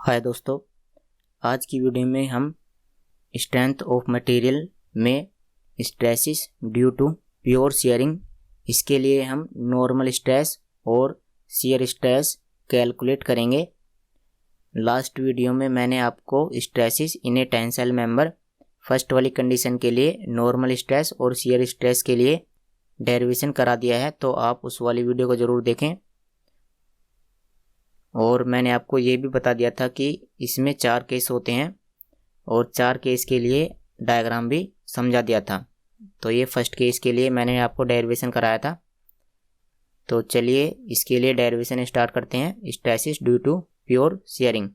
हाय दोस्तों, आज की वीडियो में हम स्ट्रेंथ ऑफ मटेरियल में stresses due to pure shearing, इसके लिए हम नॉर्मल स्ट्रेस और शियर स्ट्रेस कैलकुलेट करेंगे। लास्ट वीडियो में मैंने आपको stresses in a tensile member first वाली कंडीशन के लिए नॉर्मल स्ट्रेस और शियर स्ट्रेस के लिए डेरिवेशन करा दिया है, तो आप उस वाली वीडियो को ज़रूर देखें। और मैंने आपको ये भी बता दिया था कि इसमें 4 केस होते हैं और 4 केस के लिए डायग्राम भी समझा दिया था। तो ये फर्स्ट केस के लिए मैंने आपको डेरिवेशन कराया था। तो चलिए इसके लिए डेरिवेशन स्टार्ट करते हैं। Stresses due to pure shearing.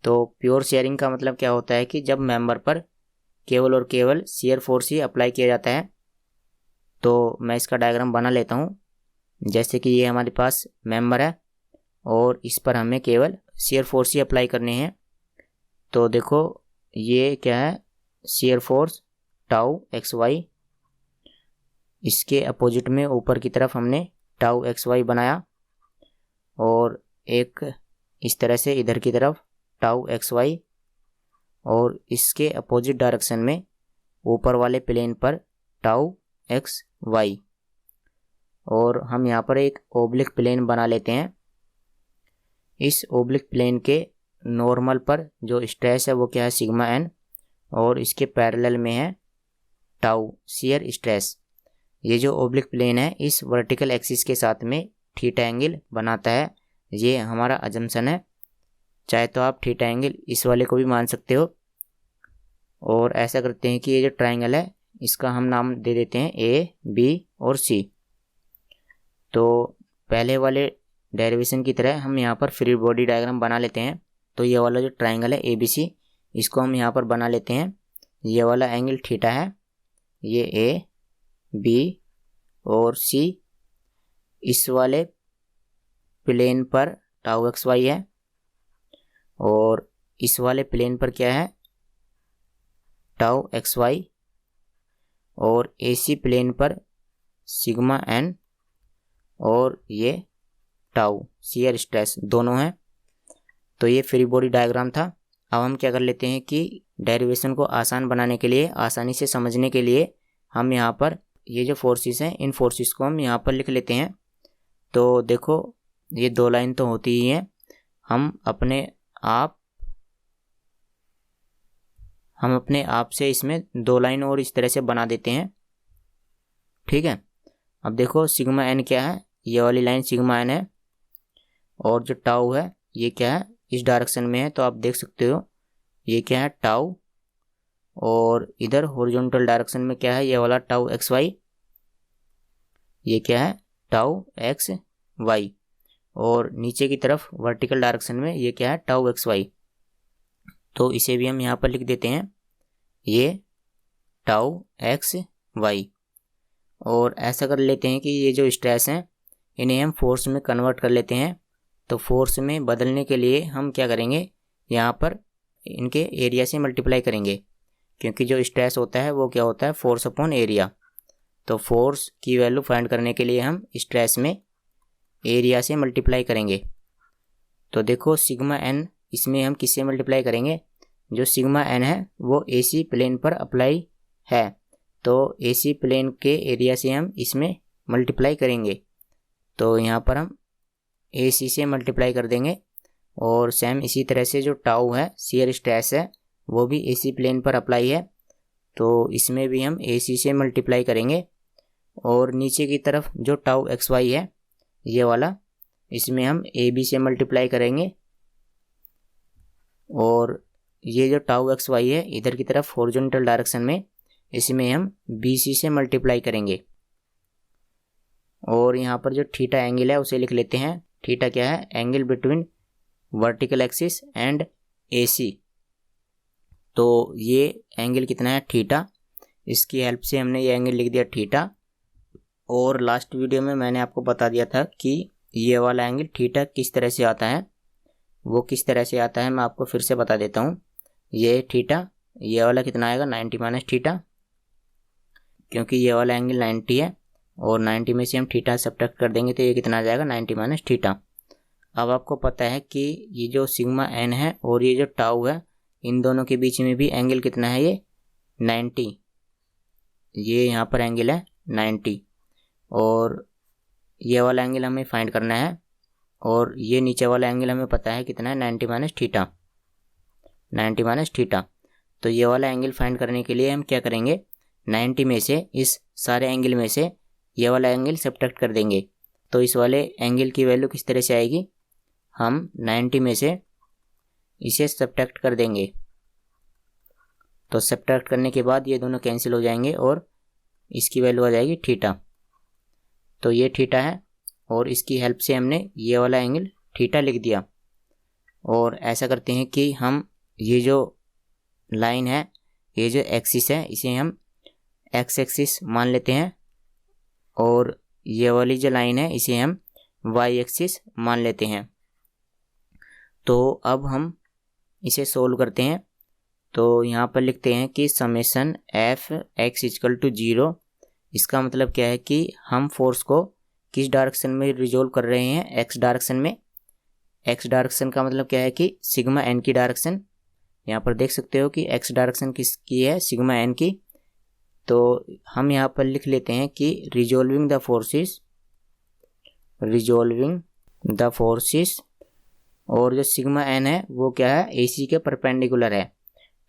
तो प्योर शियरिंग का मतलब क्या होता है कि जब मेंबर पर केवल और केवल शियर फोर्स ही अप्लाई किया जाता है। तो मैं इसका डायग्राम बना लेता हूँ। जैसे कि ये हमारे पास मेंबर है और इस पर हमें केवल शियर फोर्स ही अप्लाई करने हैं। तो देखो ये क्या है, shear force tau x y, इसके अपोजिट में ऊपर की तरफ हमने टाउ एक्स वाई बनाया और एक इस तरह से इधर की तरफ टाउ एक्स वाई, और इसके अपोजिट डायरेक्शन में ऊपर वाले प्लेन पर टाउ एक्स वाई। और हम यहाँ पर एक ओब्लिक प्लेन बना लेते हैं। इस ओब्लिक प्लेन के नॉर्मल पर जो स्ट्रेस है वो क्या है, सिग्मा एन, और इसके पैरेलल में है टाउ शियर स्ट्रेस। ये जो ओब्लिक प्लेन है इस वर्टिकल एक्सिस के साथ में थीटा एंगल बनाता है, ये हमारा अजम्पशन है। चाहे तो आप थीटा एंगल इस वाले को भी मान सकते हो। और ऐसा करते हैं कि ये जो ट्राइंगल है इसका हम नाम दे देते हैं ए, बी और सी। तो पहले वाले डेरिवेशन की तरह हम यहाँ पर फ्री बॉडी डायग्राम बना लेते हैं। तो ये वाला जो ट्राइंगल है ABC, इसको हम यहाँ पर बना लेते हैं। ये वाला एंगल थीटा है, ये A, B और C। इस वाले प्लेन पर टाउ एक्स वाई है और इस वाले प्लेन पर क्या है, टाउ एक्स वाई, और AC प्लेन पर सिग्मा एन और ये टाउ शियर स्ट्रेस दोनों हैं। तो ये फ्री बॉडी डायग्राम था। अब हम क्या कर लेते हैं कि डेरिवेशन को आसान बनाने के लिए, आसानी से समझने के लिए हम यहाँ पर ये जो फोर्सेस हैं इन फोर्सेस को हम यहाँ पर लिख लेते हैं। तो देखो ये 2 लाइन तो होती ही हैं, हम अपने आप से इसमें 2 लाइन और इस तरह से बना देते हैं। ठीक है। अब देखो सिग्मा एन क्या है, ये वाली लाइन सिग्मा एन है, और जो टाउ है ये क्या है, इस डायरेक्शन में है। तो आप देख सकते हो ये क्या है, टाउ, और इधर हॉरिजॉन्टल डायरेक्शन में क्या है, ये वाला टाउ एक्स वाई, ये क्या है, टाउ एक्स वाई, और नीचे की तरफ वर्टिकल डायरेक्शन में ये क्या है, टाउ एक्स वाई। तो इसे भी हम यहाँ पर लिख देते हैं, ये टाउ एक्स वाई। और ऐसा कर लेते हैं कि ये जो स्ट्रेस हैं इन्हें हम फोर्स में कन्वर्ट कर लेते हैं। तो फोर्स में बदलने के लिए हम क्या करेंगे, यहाँ पर इनके एरिया से मल्टीप्लाई करेंगे, क्योंकि जो स्ट्रेस होता है वो क्या होता है, फोर्स अपॉन एरिया। तो फोर्स की वैल्यू फाइंड करने के लिए हम स्ट्रेस में एरिया से मल्टीप्लाई करेंगे। तो देखो सिग्मा एन, इसमें हम किससे मल्टीप्लाई करेंगे, जो सिग्मा एन है वो AC प्लेन पर अप्लाई है, तो AC प्लेन के एरिया से हम इसमें मल्टीप्लाई करेंगे। तो यहाँ पर हम AC से मल्टीप्लाई कर देंगे। और सेम इसी तरह से जो टाउ है शियर स्ट्रेस है वो भी AC प्लेन पर अप्लाई है, तो इसमें भी हम AC से मल्टीप्लाई करेंगे। और नीचे की तरफ जो टाउ एक्स वाई है ये वाला, इसमें हम AB से मल्टीप्लाई करेंगे। और ये जो टाउ एक्स वाई है इधर की तरफ हॉरिजॉन्टल डायरेक्शन में, इसमें हम BC से मल्टीप्लाई करेंगे। और यहाँ पर जो थीटा एंगल है उसे लिख लेते हैं। थीटा क्या है, angle between vertical axis and AC। तो ये एंगल कितना है, थीटा, इसकी हेल्प से हमने ये एंगल लिख दिया थीटा। और लास्ट वीडियो में मैंने आपको बता दिया था कि ये वाला एंगल थीटा किस तरह से आता है, वो किस तरह से आता है मैं आपको फिर से बता देता हूँ। ये थीटा, ये वाला कितना आएगा, 90 माइनस थीटा, क्योंकि ये वाला एंगल 90 है और 90 में से हम थीटा सब्ट्रैक्ट कर देंगे तो ये कितना आ जाएगा, 90 माइनस थीटा। अब आपको पता है कि ये जो सिग्मा एन है और ये जो टाउ है, इन दोनों के बीच में भी एंगल कितना है, ये 90, ये यहाँ पर एंगल है 90, और ये वाला एंगल हमें फाइंड करना है, और ये नीचे वाला एंगल हमें पता है कितना है, 90 माइनस थीटा, 90 माइनस थीटा। तो ये वाला एंगल फाइंड करने के लिए हम क्या करेंगे, 90 में से, इस सारे एंगल में से ये वाला एंगल सब्ट्रैक्ट कर देंगे। तो इस वाले एंगल की वैल्यू किस तरह से आएगी, हम 90 में से इसे सब्ट्रैक्ट कर देंगे। तो सब्ट्रैक्ट करने के बाद ये दोनों कैंसिल हो जाएंगे और इसकी वैल्यू आ जाएगी थीटा। तो ये थीटा है और इसकी हेल्प से हमने ये वाला एंगल थीटा लिख दिया। और ऐसा करते हैं कि हम ये जो लाइन है, ये जो एक्सिस है, इसे हम एक्स एक्सिस मान लेते हैं, और ये वाली जो लाइन है इसे हम वाई एक्सिस मान लेते हैं। तो अब हम इसे सोल्व करते हैं। तो यहाँ पर लिखते हैं कि summation f x equal to 0। इसका मतलब क्या है कि हम फोर्स को किस डायरेक्शन में रिजोल्व कर रहे हैं, एक्स डायरेक्शन में। एक्स डायरेक्शन का मतलब क्या है कि सिग्मा एन की डायरेक्शन। यहाँ पर देख सकते हो कि एक्स डायरेक्शन किसकी है, सिग्मा एन की। तो हम यहाँ पर लिख लेते हैं कि रिजोल्विंग द फोर्सेस, और जो सिग्मा एन है वो क्या है, एसी के परपेंडिकुलर है।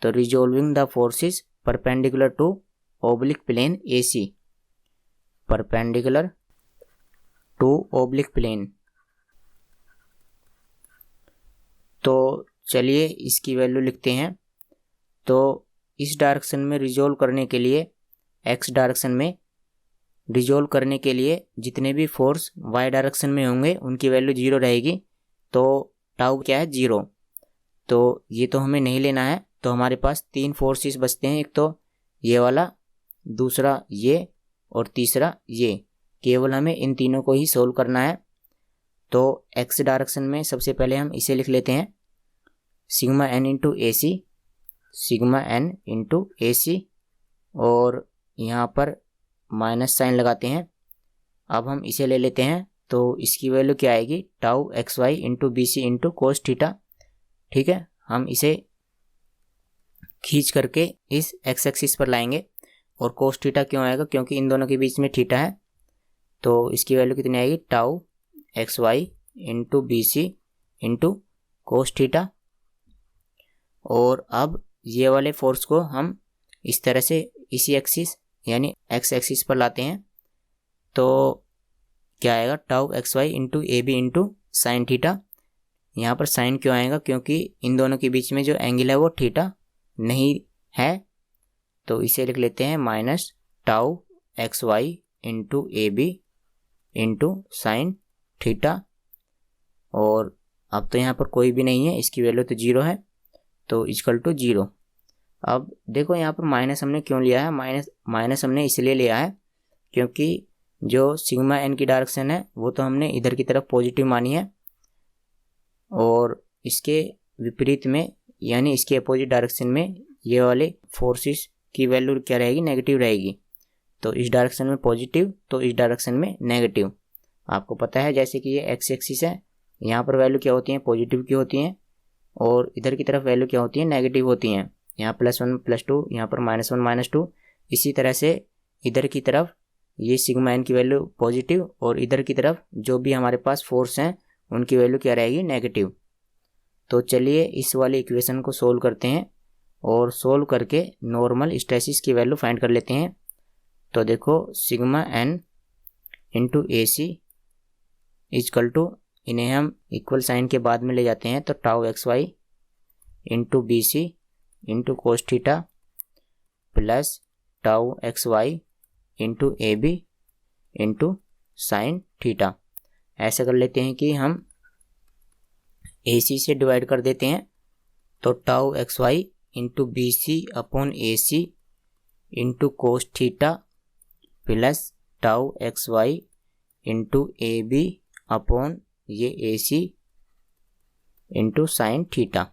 तो resolving the forces perpendicular to oblique plane AC, perpendicular to oblique plane. तो चलिए इसकी वैल्यू लिखते हैं। तो इस डायरेक्शन में रिजोल्व करने के लिए, एक्स डायरेक्शन में रिजोल्व करने के लिए जितने भी फोर्स वाई डायरेक्शन में होंगे उनकी वैल्यू 0 रहेगी। तो टाउ क्या है, 0। तो ये तो हमें नहीं लेना है। तो हमारे पास 3 फोर्सेस बचते हैं, एक तो ये वाला, दूसरा ये, और तीसरा ये। केवल हमें इन तीनों को ही सोल्व करना है। तो एक्स डायरेक्शन में सबसे पहले हम इसे लिख लेते हैं, sigma n into A C, sigma n into A सी, और यहाँ पर माइनस साइन लगाते हैं। अब हम इसे ले लेते हैं। तो इसकी वैल्यू क्या आएगी, tau x y into B C into cos theta. ठीक है, हम इसे खींच करके इस एक्स एक्सिस पर लाएंगे। और कोस थीटा क्यों आएगा, क्योंकि इन दोनों के बीच में थीटा है। तो इसकी वैल्यू कितनी आएगी, tau x y into B C into cos theta. और अब ये वाले फोर्स को हम इस तरह से इसी एक्सिस यानी एक्स एक्सिस पर लाते हैं। तो क्या आएगा, tau x y into A B into sine theta. यहाँ पर साइन क्यों आएगा, क्योंकि इन दोनों के बीच में जो एंगल है वो थीटा नहीं है। तो इसे लिख लेते हैं minus tau x y into A B into sine theta. और अब तो यहाँ पर कोई भी नहीं है, इसकी वैल्यू तो 0 है, तो इक्वल टू 0। अब देखो यहाँ पर माइनस हमने क्यों लिया है, माइनस हमने इसलिए लिया है क्योंकि जो सिग्मा एन की डायरेक्शन है वो तो हमने इधर की तरफ पॉजिटिव मानी है, और इसके विपरीत में यानी इसके अपोजिट डायरेक्शन में ये वाले फोर्सेस की वैल्यू क्या रहेगी, नेगेटिव रहेगी। तो इस डायरेक्शन में पॉजिटिव, तो इस डायरेक्शन में नेगेटिव। आपको पता है जैसे कि ये एक्स एक्सिस है, यहाँ पर वैल्यू क्या होती है, पॉजिटिव की होती हैं, और इधर की तरफ वैल्यू क्या होती है, नेगेटिव होती हैं। यहाँ +1 +2, यहाँ पर -1 -2। इसी तरह से इधर की तरफ ये सिग्मा एन की वैल्यू पॉजिटिव, और इधर की तरफ जो भी हमारे पास फोर्स हैं उनकी वैल्यू क्या रहेगी, नेगेटिव। तो चलिए इस वाली इक्वेशन को सोल्व करते हैं, और सोल्व करके नॉर्मल स्ट्रेसिस की वैल्यू फाइंड कर लेते हैं। तो देखो sigma n into A C equal to, इन्हें हम इक्वल साइन के बाद में ले जाते हैं, तो tau x y into B C into cos theta plus tau x y into A B into sine theta. ऐसा कर लेते हैं कि हम ए सी से डिवाइड कर देते हैं। तो tau x y into B C upon A C into cos theta plus tau x y into A B upon ये A C into sine theta.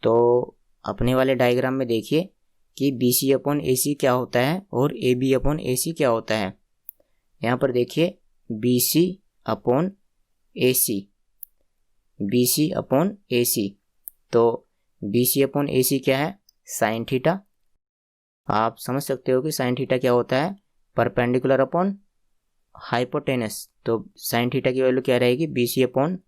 तो अपने वाले डायग्राम में देखिए कि बी सी अपॉन ए सी क्या होता है और ए बी अपॉन ए सी क्या होता है। यहाँ पर देखिए B C upon A C, B C upon A C. तो बी सी अपॉन ए सी क्या है? Sine theta. आप समझ सकते हो कि साइन थीटा क्या होता है? Perpendicular upon hypotenuse. तो साइन थीटा की वैल्यू क्या रहेगी? बी सी अपॉन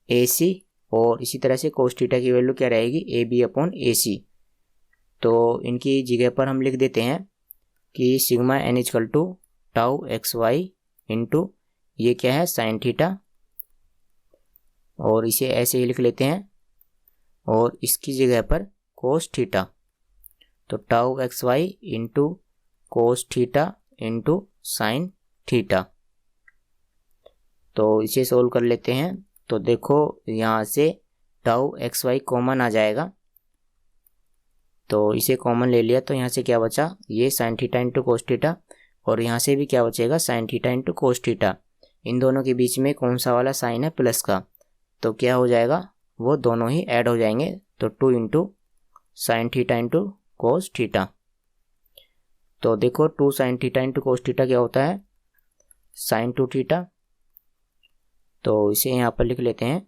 ए सी। और इसी तरह से कोस थीटा की वैल्यू क्या रहेगी? A B upon A C. तो इनकी जगह पर हम लिख देते हैं कि sigma n equal to tau x y into ये क्या है? Sine theta. और इसे ऐसे ही लिख लेते हैं और इसकी जगह पर कोस थीटा। तो tau x y into cos theta into sine theta. तो इसे सोल्व कर लेते हैं। तो देखो यहाँ से टाउ एक्स वाई कॉमन आ जाएगा, तो इसे कॉमन ले लिया तो यहाँ से क्या बचा? ये sine theta into cos theta. और यहाँ से भी क्या बचेगा? Sine theta into cos theta. इन दोनों के बीच में कौन सा वाला साइन है? प्लस का। तो क्या हो जाएगा? वो दोनों ही ऐड हो जाएंगे। तो 2 into sine theta into cos theta. तो देखो 2 sine theta into cos theta क्या होता है? Sine 2 theta. तो इसे यहाँ पर लिख लेते हैं।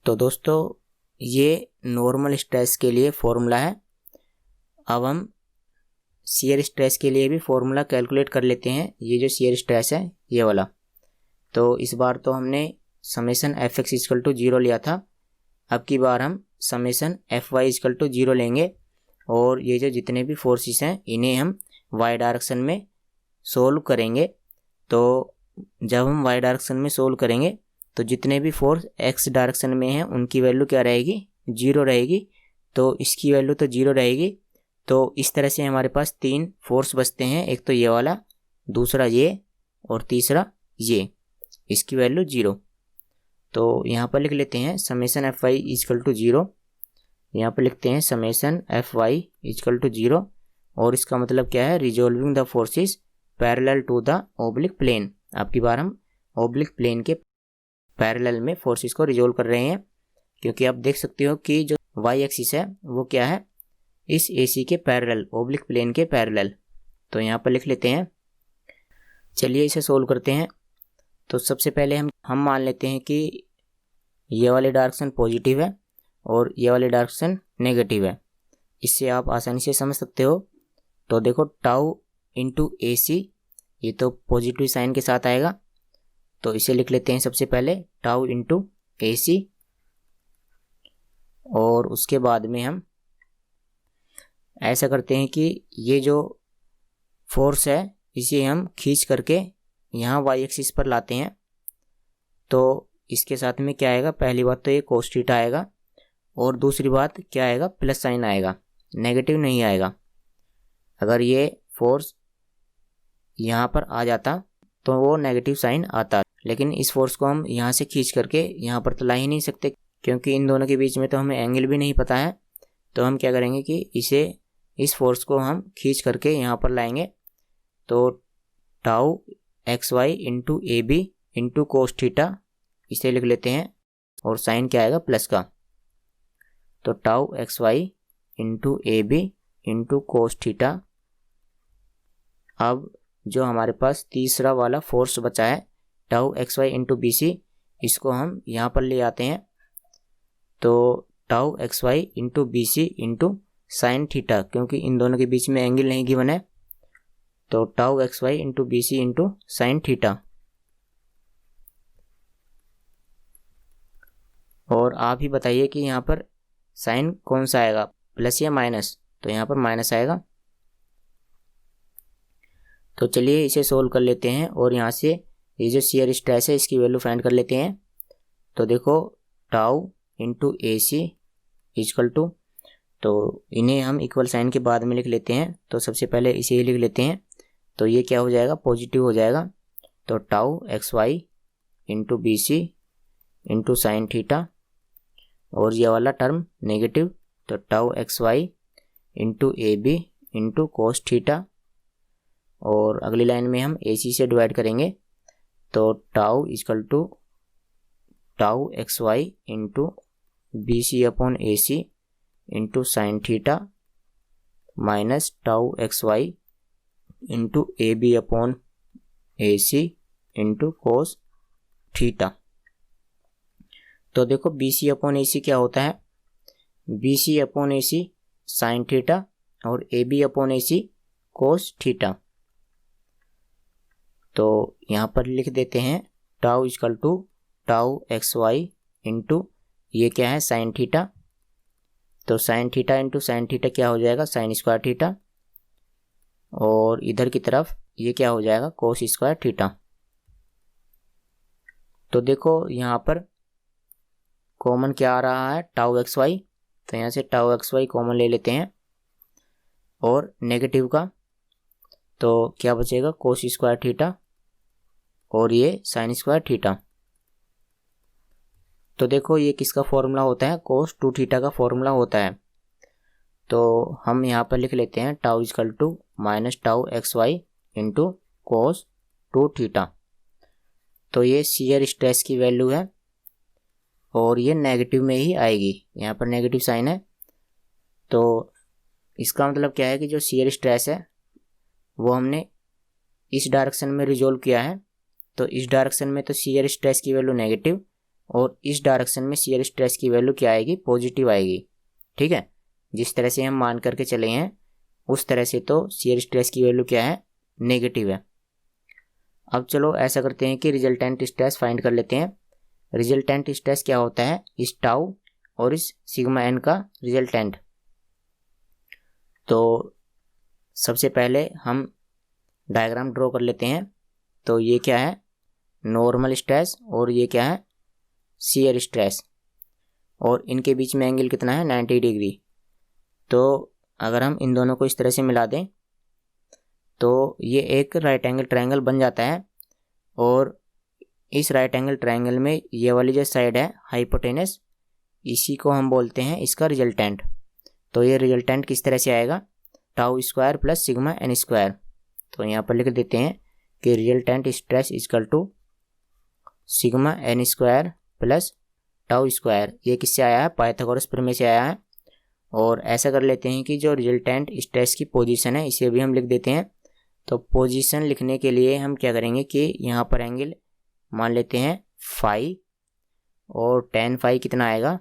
तो दोस्तों ये नॉर्मल स्ट्रेस के लिए फॉर्मूला है। अब हम शियर स्ट्रेस के लिए भी फॉर्मूला कैलकुलेट कर लेते हैं। ये जो शियर स्ट्रेस है ये वाला, तो इस बार तो हमने summation f x equal to 0 लिया था। अब की बार हम summation f y equal to 0 लेंगे। और ये जो जितने भी फोर्सेस हैं इन्हें हम वाई डायरेक्शन में सोल्व करेंगे। तो जब हम वाई डायरेक्शन में सोल्व करेंगे तो जितने भी फोर्स एक्स डायरेक्शन में हैं उनकी वैल्यू क्या रहेगी? 0 रहेगी। तो इसकी वैल्यू तो 0 रहेगी। तो इस तरह से हमारे पास 3 फोर्स बचते हैं। एक तो ये वाला, दूसरा ये, और तीसरा ये। इसकी वैल्यू 0। तो यहाँ पर लिख लेते हैं summation f y equal to 0। यहाँ पर लिखते हैं summation f y equal to 0। और इसका मतलब क्या है? Resolving the forces parallel to the oblique plane. अब की बार हम ओब्लिक प्लेन के पैरेलल में फोर्सेस को रिजोल्व कर रहे हैं, क्योंकि आप देख सकते हो कि जो वाई एक्सिस है वो क्या है? इस AC के पैरेलल, ओब्लिक प्लेन के पैरेलल। तो यहाँ पर लिख लेते हैं। चलिए इसे सोल्व करते हैं। तो सबसे पहले हम मान लेते हैं कि ये वाली डायरेक्शन पॉजिटिव है और ये वाली डायरेक्शन नेगेटिव है। इससे आप आसानी से समझ सकते हो। तो देखो टाउ इंटू AC, ये तो पॉजिटिव साइन के साथ आएगा। तो इसे लिख लेते हैं सबसे पहले टाउ इंटू AC। और उसके बाद में हम ऐसा करते हैं कि ये जो फोर्स है इसे हम खींच करके यहाँ वाई एक्सिस पर लाते हैं। तो इसके साथ में क्या आएगा? पहली बात तो ये कोस थीटा आएगा, और दूसरी बात क्या आएगा? प्लस साइन आएगा, नेगेटिव नहीं आएगा। अगर ये फोर्स यहाँ पर आ जाता तो वो नेगेटिव साइन आता, लेकिन इस फोर्स को हम यहाँ से खींच करके यहाँ पर तो ला ही नहीं सकते, क्योंकि इन दोनों के बीच में तो हमें एंगल भी नहीं पता है। तो हम क्या करेंगे कि इस फोर्स को हम खींच करके यहाँ पर लाएंगे। तो tau x y into A B into cos theta, इसे लिख लेते हैं। और साइन क्या आएगा? प्लस का। तो tau x y into A B into cos theta. अब जो हमारे पास तीसरा वाला फोर्स बचा है tau x y into B C, इसको हम यहाँ पर ले आते हैं। तो tau x y into B C into sine theta, क्योंकि इन दोनों के बीच में एंगल नहीं गिवन है। तो tau x y into B C into sine theta. और आप ही बताइए कि यहाँ पर साइन कौन सा आएगा, प्लस या माइनस? तो यहाँ पर माइनस आएगा। तो चलिए इसे सोल्व कर लेते हैं और यहाँ से ये जो शियर स्ट्रेस है इसकी वैल्यू फाइंड कर लेते हैं। तो देखो tau into A C equal to, तो इन्हें हम इक्वल साइन के बाद में लिख लेते हैं। तो सबसे पहले इसे ही लिख लेते हैं। तो ये क्या हो जाएगा? पॉजिटिव हो जाएगा। तो tau x y into B C into sine theta, और ये वाला टर्म नेगेटिव। तो tau x y into A B into cos theta. और अगली लाइन में हम ए सी से डिवाइड करेंगे। तो tau equal to tau x y into B C upon A C into sine theta minus tau x y into A B upon A C into cos theta. तो देखो BC upon AC क्या होता है, BC upon AC sine theta और AB upon AC cos theta. तो यहाँ पर लिख देते हैं tau equal to tau XY into ये क्या है साइन थीटा, तो sign theta into sine theta क्या हो जाएगा साइन स्क्वायर थीटा, और इधर की तरफ ये क्या हो जाएगा कोस स्क्वायर थीटा। तो देखो यहाँ पर कॉमन क्या आ रहा है टाउ XY, तो यहाँ से टाउ XY कॉमन ले लेते हैं और नेगेटिव का तो क्या बचेगा कोस स्क्वायर थीटा और ये साइन स्क्वायर थीटा। तो देखो ये किसका फॉर्मूला होता है, कोस 2 थीटा का फॉर्मूला होता है। तो हम यहाँ पर लिख लेते हैं tau equal to minus tau XY into cos 2 theta. तो ये शियर स्ट्रेस की वैल्यू है और ये नेगेटिव में ही आएगी, यहाँ पर नेगेटिव साइन है। तो इसका मतलब क्या है कि जो शियर स्ट्रेस है वो हमने इस डायरेक्शन में रिजोल्व किया है, तो इस डायरेक्शन में तो शियर स्ट्रेस की वैल्यू नेगेटिव और इस डायरेक्शन में शियर स्ट्रेस की वैल्यू क्या आएगी पॉजिटिव आएगी। ठीक है, जिस तरह से हम मान करके चले हैं उस तरह से तो शियर स्ट्रेस की वैल्यू क्या है नेगेटिव है। अब चलो ऐसा करते हैं कि रिजल्टेंट स्ट्रेस फाइंड कर लेते हैं। रिजल्टेंट स्ट्रेस क्या होता है, इस टाउ और इस सिग्मा एन का रिजल्टेंट। तो सबसे पहले हम डायग्राम ड्रॉ कर लेते हैं। तो ये क्या है नॉर्मल स्ट्रेस और ये क्या है शियर स्ट्रेस, और इनके बीच में एंगल कितना है 90 डिग्री। तो अगर हम इन दोनों को इस तरह से मिला दें तो ये एक राइट एंगल ट्रायंगल बन जाता है, और इस राइट एंगल ट्रायंगल में ये वाली जो साइड है हाइपोटेनस, इसी को हम बोलते हैं इसका रिजल्टेंट। तो ये रिजल्टेंट किस तरह से आएगा tau square plus sigma n square. तो यहाँ पर लिख देते हैं कि resultant stress equal to sigma n square plus tau square. ये किससे आया है पाइथागोरस प्रमेय से आया है। और ऐसा कर लेते हैं कि जो रिजल्टेंट स्ट्रेस की पोजीशन है इसे भी हम लिख देते हैं। तो पोजीशन लिखने के लिए हम क्या करेंगे कि यहाँ पर एंगल मान लेते हैं फाई, और tan फाई कितना आएगा,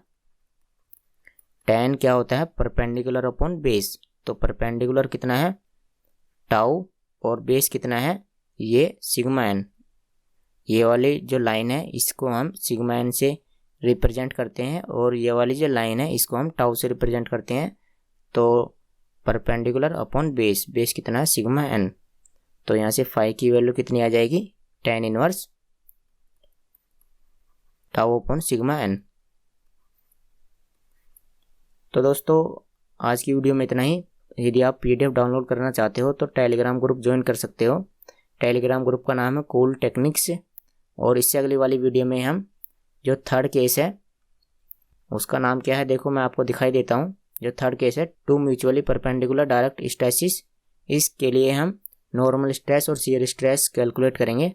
tan क्या होता है परपेंडिकुलर अपॉन बेस। तो परपेंडिकुलर कितना है टाउ और बेस कितना है ये सिग्मा एन। ये वाली जो लाइन है इसको हम सिग्मा एन से रिप्रेजेंट करते हैं और ये वाली जो लाइन है इसको हम टाउ से रिप्रेजेंट करते हैं। तो परपेंडिकुलर अपॉन बेस, बेस कितना है सिग्मा एन। तो यहाँ से फाई की वैल्यू कितनी आ जाएगी tan inverse tau upon sigma n. तो दोस्तों आज की वीडियो में इतना ही। यदि आप PDF डाउनलोड करना चाहते हो तो टेलीग्राम ग्रुप ज्वाइन कर सकते हो। टेलीग्राम ग्रुप का नाम है कूल टेक्निक्स। और इससे अगली वाली वीडियो में हम जो थर्ड केस है उसका नाम क्या है देखो मैं आपको दिखाई देता हूँ। जो थर्ड केस है two mutually perpendicular direct stresses, इसके लिए हम नॉर्मल स्ट्रेस और शियर स्ट्रेस कैलकुलेट करेंगे।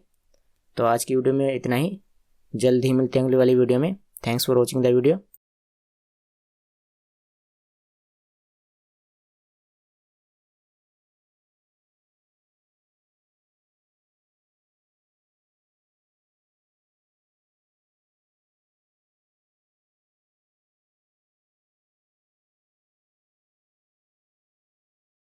तो आज की वीडियो में इतना ही, जल्द ही मिलते हैं अगली वाली वीडियो में। Thanks for watching the video.